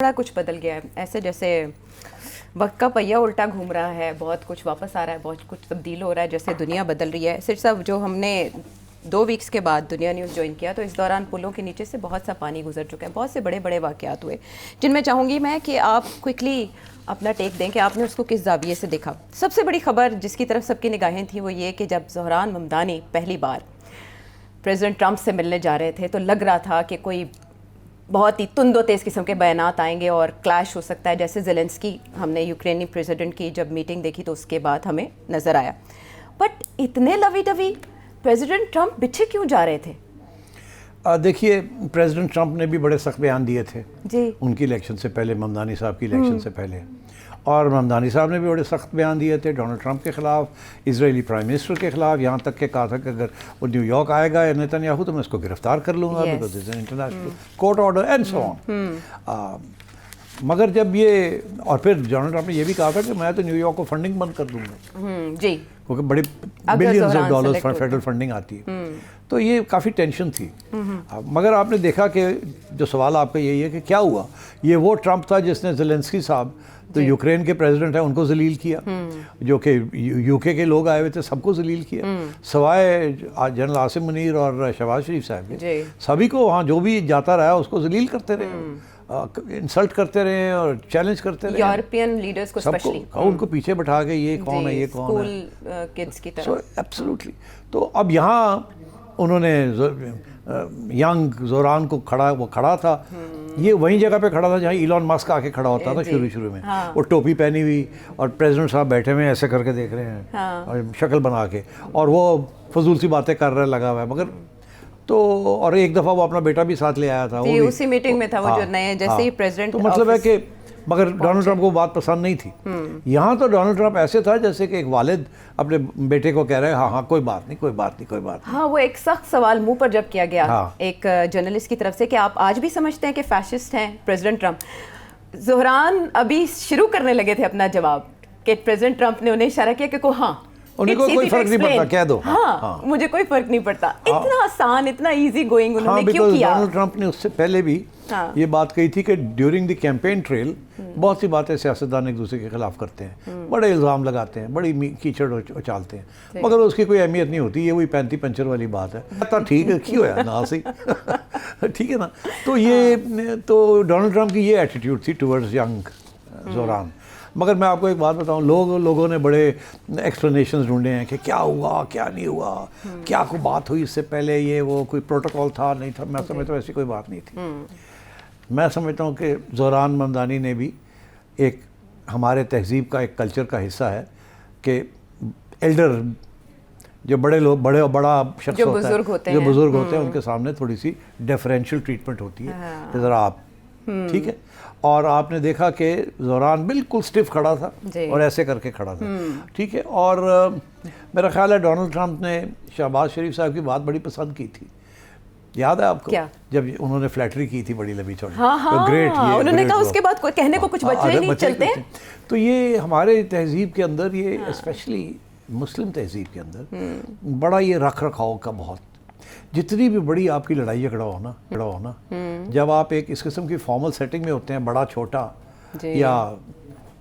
بڑا کچھ بدل گیا ہے، ایسے جیسے وقت کا پہیہ الٹا گھوم رہا ہے، بہت کچھ واپس آ رہا ہے، بہت کچھ تبدیل ہو رہا ہے، جیسے دنیا بدل رہی ہے۔ صرف جو ہم نے 2 ویکس کے بعد دنیا نیوز جوائن کیا تو اس دوران پلوں کے نیچے سے بہت سا پانی گزر چکا ہے، بہت سے بڑے بڑے واقعات ہوئے جن میں چاہوں گی میں کہ آپ کوئکلی اپنا ٹیک دیں کہ آپ نے اس کو کس زاویے سے دیکھا۔ سب سے بڑی خبر جس کی طرف سب کی نگاہیں تھیں وہ یہ کہ جب زہران ممدانی پہلی بار پریزیڈنٹ ٹرمپ سے ملنے جا رہے تھے تو لگ رہا تھا کہ کوئی بہت ہی تند و تیز قسم کے بیانات آئیں گے اور کلیش ہو سکتا ہے، جیسے زیلنسکی ہم نے یوکرینی پریزیڈنٹ کی جب میٹنگ دیکھی تو اس کے بعد ہمیں نظر آیا۔ بٹ اتنے لوی ڈوی پریزیڈنٹ ٹرمپ بچھے کیوں جا رہے تھے؟ دیکھیے، پریزیڈنٹ ٹرمپ نے بھی بڑے سخت بیان دیے تھے جی ان کی الیکشن سے پہلے، ممدانی صاحب کی الیکشن سے پہلے، اور ممدانی صاحب نے بھی بڑے سخت بیان دیے تھے ڈونلڈ ٹرمپ کے خلاف، اسرائیلی پرائم منسٹر کے خلاف، یہاں تک کہ کہا تھا کہ اگر وہ نیو یارک آئے گا نیتن یاہو تو میں اس کو گرفتار کر لوں گا، because it's an international court order and so on. مگر جب یہ، اور پھر ڈونلڈ ٹرمپ نے یہ بھی کہا تھا کہ میں تو نیو یارک کو فنڈنگ بند کر دوں گا، جی کیونکہ بڑے billions of dollars federal funding آتی ہے، تو یہ کافی ٹینشن تھی۔ مگر آپ نے دیکھا کہ جو سوال آپ کا یہی ہے کہ کیا ہوا، یہ وہ ٹرمپ تھا جس نے زیلنسکی صاحب تو یوکرین کے پریزیڈنٹ ہیں ان کو ذلیل کیا، جو کہ یو کے لوگ آئے ہوئے تھے سب کو ذلیل کیا، سوائے جنرل عاصم منیر اور شہباز شریف صاحب کے، سبھی کو وہاں جو بھی جاتا رہا اس کو ذلیل کرتے رہے، انسلٹ کرتے رہے اور چیلنج کرتے رہے یورپین لیڈرز کو اسپیشلی، ان کو پیچھے بٹھا کے یہ کون ہے یہ کون ہے، اسکول کڈز کی طرح۔ سو ایبسلیوٹلی۔ تو اب یہاں انہوں نے ینگ زوران کو کھڑا تھا، یہ وہیں جگہ پہ کھڑا تھا جہاں ایلون مسک آ کے کھڑا ہوتا تھا شروع میں، وہ ٹوپی پہنی ہوئی اور پریزیڈنٹ صاحب بیٹھے ہوئے ایسے کر کے دیکھ رہے ہیں اور شکل بنا کے، اور وہ فضول سی باتیں کر رہے لگا ہوا ہے، مگر تو اور ایک دفعہ وہ اپنا بیٹا بھی ساتھ لے آیا تھا، وہ اسی میٹنگ میں تھا، وہ جو نئے جیسے ہی پریزیڈنٹ، تو مطلب ہے کہ مگر ڈونلڈ ٹرمپ کو بات پسند نہیں تھی۔ یہاں تو ڈونلڈ ٹرمپ ایسے تھا جیسے کہ ایک والد اپنے بیٹے کو کہہ رہے ہیں ہاں کوئی بات نہیں کوئی بات نہیں کوئی بات نہیں۔ ہاں، وہ ایک سخت سوال منہ پر جب کیا گیا ایک جرنلسٹ کی طرف سے کہ آپ آج بھی سمجھتے ہیں کہ فیشسٹ ہیں پریزیڈنٹ ٹرمپ، زہران ابھی شروع کرنے لگے تھے اپنا جواب کہ پریزیڈنٹ ٹرمپ نے انہیں اشارہ کیا کہ ہاں انہیں کوئی فرق نہیں پڑتا، کہہ دو ہاں مجھے کوئی فرق نہیں پڑتا، اتنا آسان اتنا ایزی گوئنگ انہوں نے کیوں کیا؟ ڈونلڈ ٹرمپ نے اس سے پہلے بھی یہ بات کہی تھی کہ ڈیورنگ دی کیمپین ٹریل بہت سی باتیں سیاستدان ایک دوسرے کے خلاف کرتے ہیں، بڑے الزام لگاتے ہیں، بڑی کیچڑ اچالتے ہیں، مگر اس کی کوئی اہمیت نہیں ہوتی، یہ وہی 35 پنچر والی بات ہے، ٹھیک ہے کیوں ہے نا سی ٹھیک ہے نا۔ تو یہ تو ڈونلڈ ٹرمپ کی یہ ایٹیٹیوڈ تھی ٹورڈز ینگ زوران۔ مگر میں آپ کو ایک بات بتاؤں، لوگوں نے بڑے ایکسپلینیشنز ڈھونڈے ہیں کہ کیا ہوا کیا نہیں ہوا، کیا کوئی بات ہوئی اس سے پہلے، یہ وہ کوئی پروٹوکول تھا نہیں تھا، میں سمجھتا ہوں ایسی کوئی بات نہیں تھی۔ میں سمجھتا ہوں کہ زہران ممدانی نے بھی ایک ہمارے تہذیب کا ایک کلچر کا حصہ ہے کہ ایلڈر جو بڑے لوگ بڑا شخص ہوتا ہے، جو بزرگ ہوتے ہیں ان کے سامنے تھوڑی سی ڈیفرینشیل ٹریٹمنٹ ہوتی ہے کہ ذرا آپ ٹھیک ہے، اور آپ نے دیکھا کہ زہران بالکل سٹف کھڑا تھا اور ایسے کر کے کھڑا تھا، ٹھیک ہے، اور میرا خیال ہے ڈونلڈ ٹرمپ نے شہباز شریف صاحب کی بات بڑی پسند کی تھی، یاد ہے آپ کو جب انہوں نے فلیٹری کی تھی بڑی لمبی چوڑی، گریٹ، انہوں نے کہا اس کے بعد کہنے کو کچھ بچے ہی نہیں چلتے۔ تو یہ ہمارے تہذیب کے اندر، یہ اسپیشلی مسلم تہذیب کے اندر بڑا یہ رکھ رکھاؤ کا بہت، جتنی بھی بڑی آپ کی لڑائی جھگڑا ہونا جب آپ ایک اس قسم کی فارمل سیٹنگ میں ہوتے ہیں، بڑا چھوٹا یا،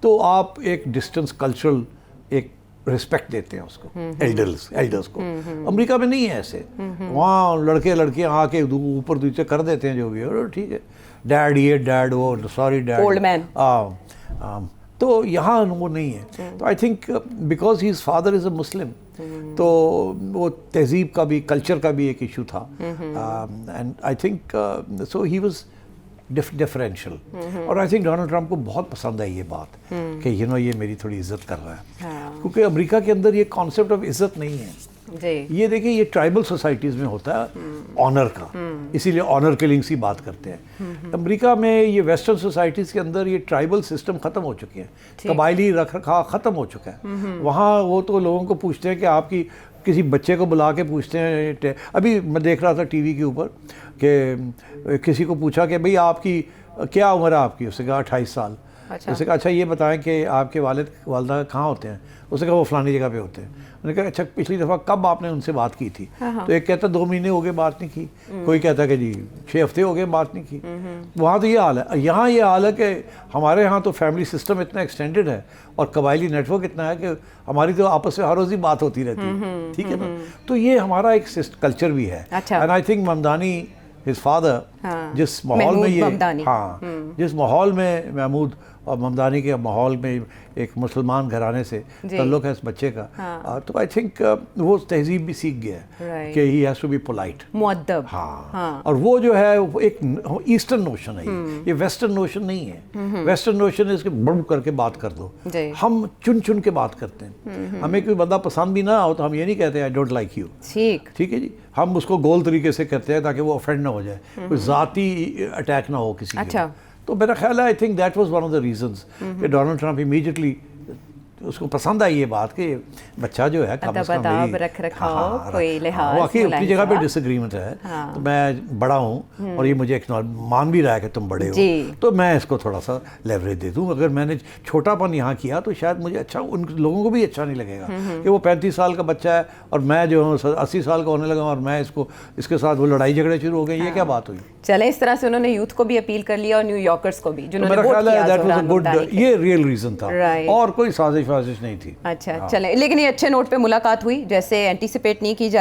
تو آپ ایک ڈسٹنس کلچرل ایک رسپیکٹ دیتے ہیں اس کو، ایلڈرز کو۔ امریکہ میں نہیں ہے ایسے، وہاں لڑکیاں آ کے اوپر نیچے کر دیتے ہیں جو بھی ہے، ٹھیک ہے، ڈیڈ یہ ڈیڈ وہ، سوری ڈیڈ، اولڈ مین، تو یہاں وہ نہیں ہے۔ تو I think because his father is a Muslim, تو وہ تہذیب کا بھی کلچر کا بھی ایک ایشو تھا، and I think so he was differential, اور آئی تھنک ڈونلڈ ٹرمپ کو بہت پسند ہے یہ بات کہ یہ میری تھوڑی عزت کر رہا ہے، کیونکہ امریکہ کے اندر یہ کانسیپٹ آف عزت نہیں ہے۔ یہ دیکھیں، یہ ٹرائبل سوسائٹیز میں ہوتا ہے آنر کا، اسی لیے آنر کلنگ سی بات کرتے ہیں۔ امریکہ میں یہ ویسٹرن سوسائٹیز کے اندر یہ ٹرائبل سسٹم ختم ہو چکے ہیں، قبائلی رکھ رکھا ختم ہو چکا ہے۔ وہاں وہ تو لوگوں کو پوچھتے ہیں کہ آپ کی کسی بچے کو بلا کے پوچھتے ہیں، ابھی میں دیکھ رہا تھا ٹی وی کے اوپر کہ کسی کو پوچھا کہ بھئی آپ کی کیا عمر ہے آپ کی، اس نے کہا 28 سال، جیسے کہ اچھا یہ بتائیں کہ آپ کے والد والدہ کہاں ہوتے ہیں؟ اس نے کہا وہ فلانی جگہ پہ ہوتے ہیں. میں نے کہا اچھا پچھلی دفعہ کب آپ نے ان سے بات کی تھی؟ تو ایک کہتا 2 مہینے ہو گئے بات نہیں کی, کوئی کہتا کہ جی 6 ہفتے ہو گئے بات نہیں کی. وہاں تو یہ حال ہے. یہاں یہ حال ہے کہ ہمارے یہاں تو فیملی سسٹم اتنا ایکسٹینڈڈ ہے اور قبائلی نیٹ ورک اتنا ہے کہ ہماری تو آپس میں ہر روز ہی بات ہوتی رہتی ہے, ٹھیک ہے نا. تو یہ ہمارا ایک کلچر بھی ہے. And I think Mamdani his father جس ماحول میں یہ جس ماحول میں محمود اور ممدانی کے ماحول میں ایک مسلمان گھرانے سے تعلق ہے اس بچے کا, تو آئی تھنک وہ تہذیب بھی سیکھ گیا ہے کہ he has to be polite, مؤدب. ہاں, اور وہ جو ہے ایک ایسٹرن نوشن ہے, یہ ویسٹرن نوشن نہیں ہے. ویسٹرن نوشن ہے اس کے بڑھ کر کے بات کر دو. ہم چن چن کے بات کرتے ہیں. ہمیں کوئی بندہ پسند بھی نہ ہو تو ہم یہ نہیں کہتے آئی ڈونٹ لائک یو, ٹھیک ہے جی. ہم اس کو گول طریقے سے کہتے ہیں تاکہ وہ افینڈ نہ ہو جائے, کوئی ذاتی اٹیک نہ ہو کسی کے. تو میرا خیال ہے I think that was one of the reasons کہ ڈونلڈ ٹرمپ امیڈیٹلی اس کو پسند آئی یہ بات کہ بچہ جو ہے کم از کم واقعی اپنی جگہ پہ ڈس ایگریمنٹ ہے, تو میں بڑا ہوں اور یہ مجھے مان بھی رہا ہے کہ تم بڑے ہو, تو میں اس کو تھوڑا سا لیوریج دے دوں. اگر میں نے چھوٹا پن یہاں کیا تو شاید مجھے اچھا, ان لوگوں کو بھی اچھا نہیں لگے گا کہ وہ 35 سال کا بچہ ہے اور میں جو ہوں 80 سال کا ہونے لگا اور میں اس کے ساتھ وہ لڑائی جھگڑے شروع ہو گئے. یہ کیا بات ہوئی؟ چلے اس طرح سے انہوں نے یوتھ کو بھی اپیل کر لیا اور نیو یارکرز کو بھی, جنہوں نے میرا خیال ہے دیٹ واز اے گڈ, یہ ریئل ریزن تھا اور کوئی سازش نہیں تھی. اچھا چلیں, لیکن یہ اچھے نوٹ پہ ملاقات ہوئی جیسے اینٹیسپیٹ نہیں کی